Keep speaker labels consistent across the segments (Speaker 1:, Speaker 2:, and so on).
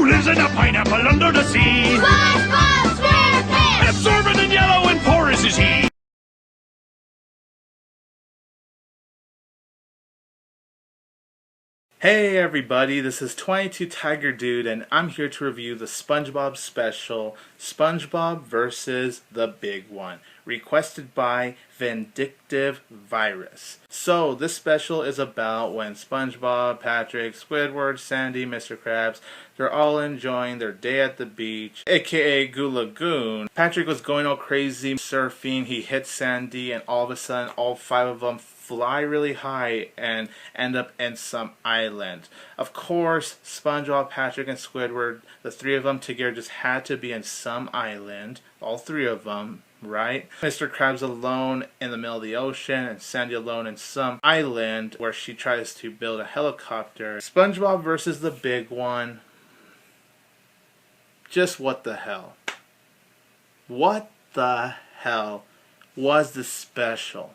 Speaker 1: lives in a pineapple under the sea.
Speaker 2: SpongeBob SquarePants!
Speaker 1: Absorbent and yellow and porous is he.
Speaker 3: Hey everybody, this is 22 Tiger Dude, and I'm here to review the SpongeBob special, SpongeBob vs. the Big One, requested by Vindictive Virus. So, this special is about when SpongeBob, Patrick, Squidward, Sandy, Mr. Krabs, they're all enjoying their day at the beach, aka Goo Lagoon. Patrick was going all crazy surfing, he hits Sandy, and all of a sudden all five of them fly really high and end up in some island. Of course, SpongeBob, Patrick, and Squidward, the three of them together just had to be in some island. All three of them, right? Mr. Krabs alone in the middle of the ocean, and Sandy alone in some island where she tries to build a helicopter. SpongeBob versus the Big One. Just what the hell? What the hell was this special?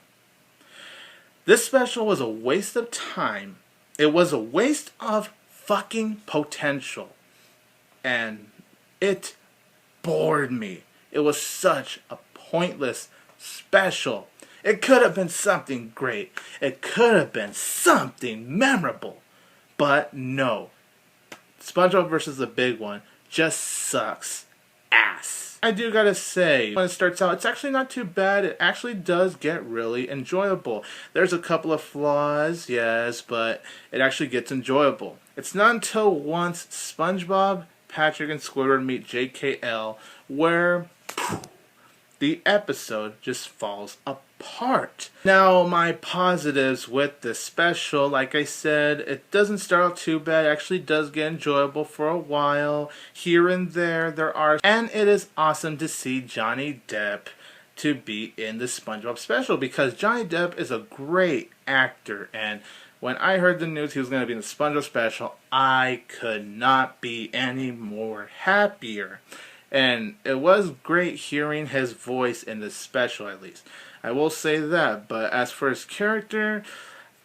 Speaker 3: This special was a waste of time. It was a waste of fucking potential. And it bored me. It was such a pointless special. It could have been something great. It could have been something memorable. But no. SpongeBob vs. the Big One just sucks ass. I do gotta say, when it starts out, it's actually not too bad. It actually does get really enjoyable. There's a couple of flaws, yes, but it actually gets enjoyable. It's not until once SpongeBob, Patrick, and Squidward meet JKL where the episode just falls apart. Now, my positives with this special, like I said, it doesn't start out too bad. It actually does get enjoyable for a while. Here and there are. And it is awesome to see Johnny Depp to be in the SpongeBob special, because Johnny Depp is a great actor. And when I heard the news he was going to be in the SpongeBob special, I could not be any more happier. And it was great hearing his voice in this special, at least. I will say that, but as for his character,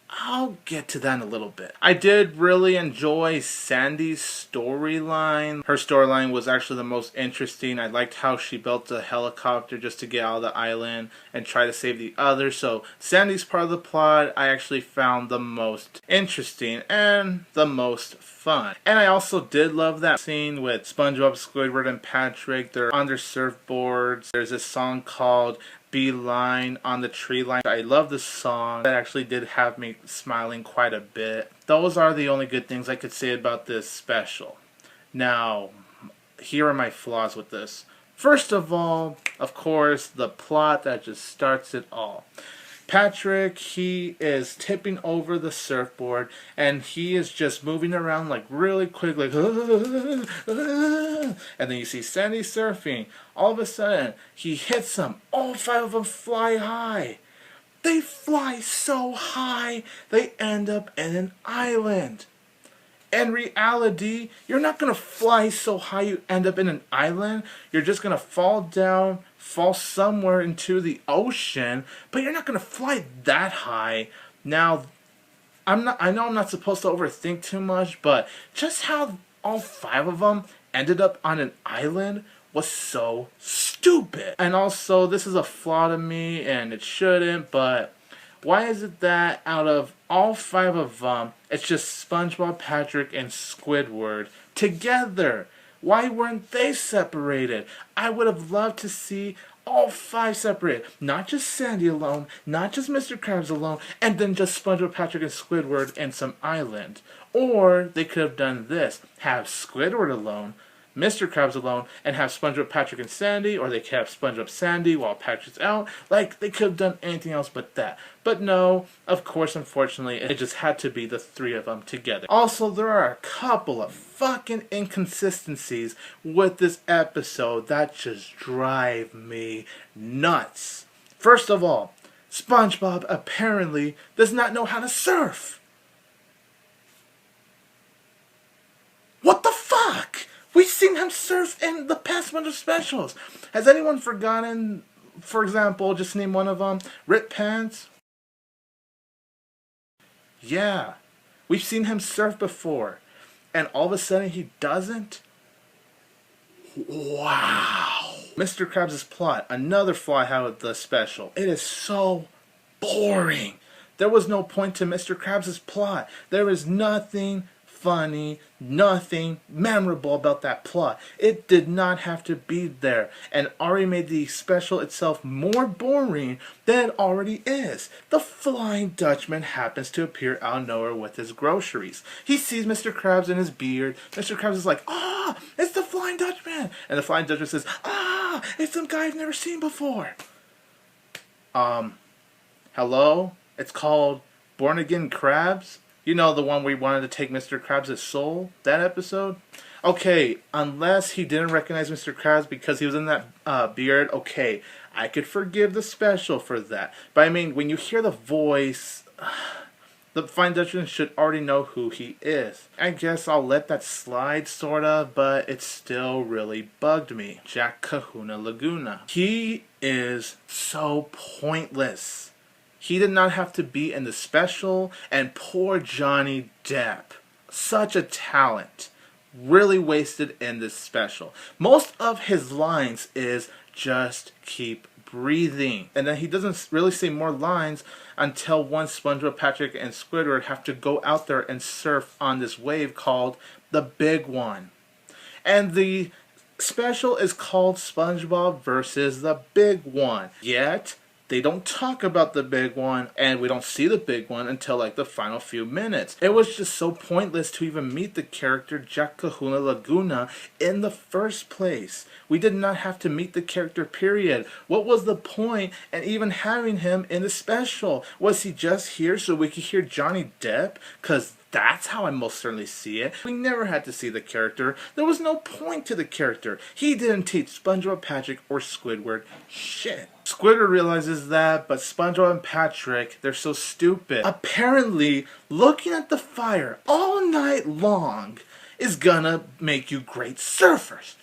Speaker 3: I'll get to that in a little bit. I did really enjoy Sandy's storyline. Her storyline was actually the most interesting. I liked how she built a helicopter just to get out of the island and try to save the others. So Sandy's part of the plot I actually found the most interesting and the most fun. And I also did love that scene with SpongeBob, Squidward, and Patrick. They're on their surfboards. There's a song called Beeline on the Tree Line. I love this song. That actually did have me smiling quite a bit. Those are the only good things I could say about this special. Now, here are my flaws with this. First of all, of course, the plot that just starts it all. Patrick, he is tipping over the surfboard, and he is just moving around like really quick, like and then you see Sandy surfing. All of a sudden, he hits them. All five of them fly high. They fly so high, they end up in an island. In reality, you're not going to fly so high you end up in an island. You're just going to fall down, fall somewhere into the ocean, but you're not going to fly that high. Now, I know I'm not supposed to overthink too much, but just how all five of them ended up on an island was so stupid. And also, this is a flaw to me, and it shouldn't, but why is it that out of all five of them, it's just SpongeBob, Patrick, and Squidward together? Why weren't they separated? I would have loved to see all five separated. Not just Sandy alone, not just Mr. Krabs alone, and then just SpongeBob, Patrick, and Squidward in some island. Or they could have done this. Have Squidward alone, Mr. Krabs alone, and have SpongeBob, Patrick, and Sandy, or they could have SpongeBob, Sandy while Patrick's out. Like, they could have done anything else but that. But no, of course, unfortunately, it just had to be the three of them together. Also, there are a couple of fucking inconsistencies with this episode that just drive me nuts. First of all, SpongeBob apparently does not know how to surf. What the fuck? We've seen him surf in the past bunch of specials. Has anyone forgotten, for example, just name one of them, Rip Pants? Yeah, we've seen him surf before, and all of a sudden he doesn't? Wow. Mr. Krabs' plot, another flaw I have with the special. It is so boring. There was no point to Mr. Krabs' plot. There is nothing funny, nothing memorable about that plot. It did not have to be there, and already made the special itself more boring than it already is. The Flying Dutchman happens to appear out of nowhere with his groceries. He sees Mr. Krabs in his beard. Mr. Krabs is like, "Ah, it's the Flying Dutchman!" And the Flying Dutchman says, "Ah, it's some guy I've never seen before." Hello? It's called Born Again Krabs? You know, the one where he wanted to take Mr. Krabs' soul? That episode? Okay, unless he didn't recognize Mr. Krabs because he was in that beard, okay, I could forgive the special for that. But I mean, when you hear the voice, the Fine Dutchman should already know who he is. I guess I'll let that slide, sorta, but it still really bugged me. Jack Kahuna Laguna. He is so pointless. He did not have to be in the special, and poor Johnny Depp. Such a talent. Really wasted in this special. Most of his lines is just keep breathing. And then he doesn't really say more lines until once SpongeBob, Patrick, and Squidward have to go out there and surf on this wave called the Big One. And the special is called SpongeBob versus the Big One. Yet they don't talk about the big one, and we don't see the big one until like the final few minutes. It was just so pointless to even meet the character Jack Kahuna Laguna in the first place. We did not have to meet the character, period. What was the point in even having him in the special? Was he just here so we could hear Johnny Depp? Because that's how I most certainly see it. We never had to see the character. There was no point to the character. He didn't teach SpongeBob, Patrick, or Squidward shit. Squidward realizes that, but SpongeBob and Patrick, they're so stupid. Apparently, looking at the fire all night long is gonna make you great surfers.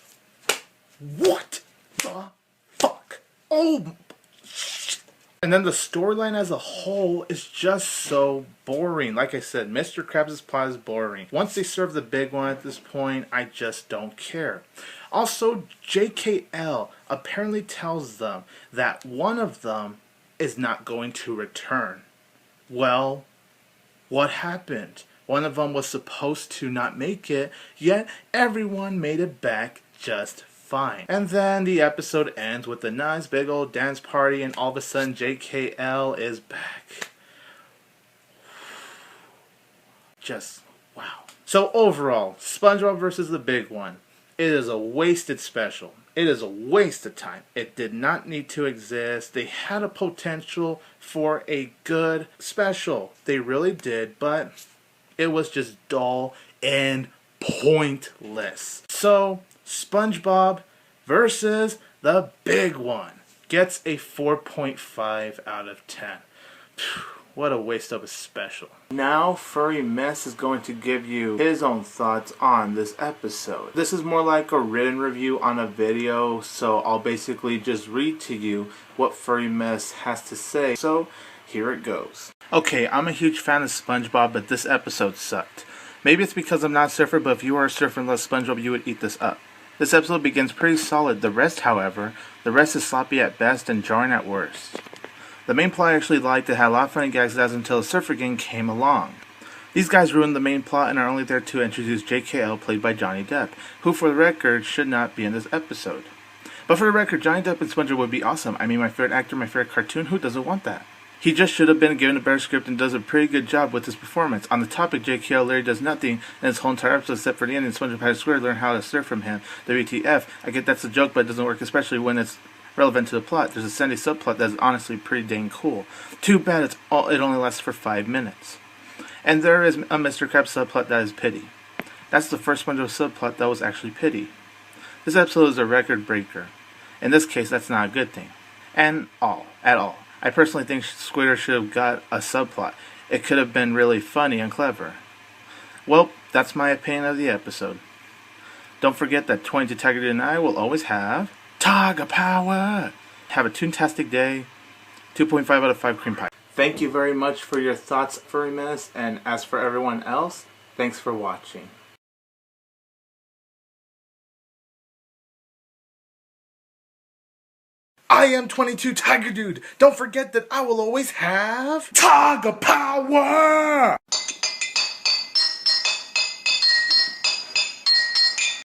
Speaker 3: What the fuck? Oh, shit. And then the storyline as a whole is just so boring. Like I said, Mr. Krabs' plot is boring. Once they serve the big one at this point, I just don't care. Also, JKL apparently tells them that one of them is not going to return. Well, what happened? One of them was supposed to not make it, yet everyone made it back just fine. And then the episode ends with a nice big old dance party, and all of a sudden JKL is back. Just wow. So overall, SpongeBob versus the Big One. It is a wasted special. It is a waste of time. It did not need to exist. They had a potential for a good special. They really did, but it was just dull and pointless. So, SpongeBob versus the Big One gets a 4.5 out of 10. What a waste of a special. Now, Furry Mess is going to give you his own thoughts on this episode. This is more like a written review on a video, so I'll basically just read to you what Furry Mess has to say. So, here it goes. Okay, I'm a huge fan of SpongeBob, but this episode sucked. Maybe it's because I'm not a surfer, but if you were a surfer and loved SpongeBob, you would eat this up. This episode begins pretty solid. The rest is sloppy at best and jarring at worst. The main plot I actually liked. It had a lot of funny gags until the surfer gang came along. These guys ruined the main plot and are only there to introduce JKL, played by Johnny Depp, who for the record should not be in this episode. But for the record, Johnny Depp and SpongeBob would be awesome. I mean, my favorite actor, my favorite cartoon, who doesn't want that? He just should have been given a better script and does a pretty good job with his performance. On the topic, JKL Larry does nothing in his whole entire episode except for the end, and SpongeBob had to learn how to surf from him. WTF, I get that's a joke, but it doesn't work, especially when it's relevant to the plot. There's a Sunday subplot that's honestly pretty dang cool. Too bad it only lasts for 5 minutes. And there is a Mr. Krabs subplot that is pity. That's the first SpongeBob subplot that was actually pity. This episode is a record breaker. In this case, that's not a good thing. At all. I personally think Squidward should have got a subplot. It could have been really funny and clever. Well, that's my opinion of the episode. Don't forget that 20 to Tiger Dude and I will always have Tiger Power! Have a toontastic day. 2.5 out of 5 cream pie. Thank you very much for your thoughts, Furry Menace, and as for everyone else, thanks for watching. I am 22 Tiger Dude. Don't forget that I will always have Tiger Power!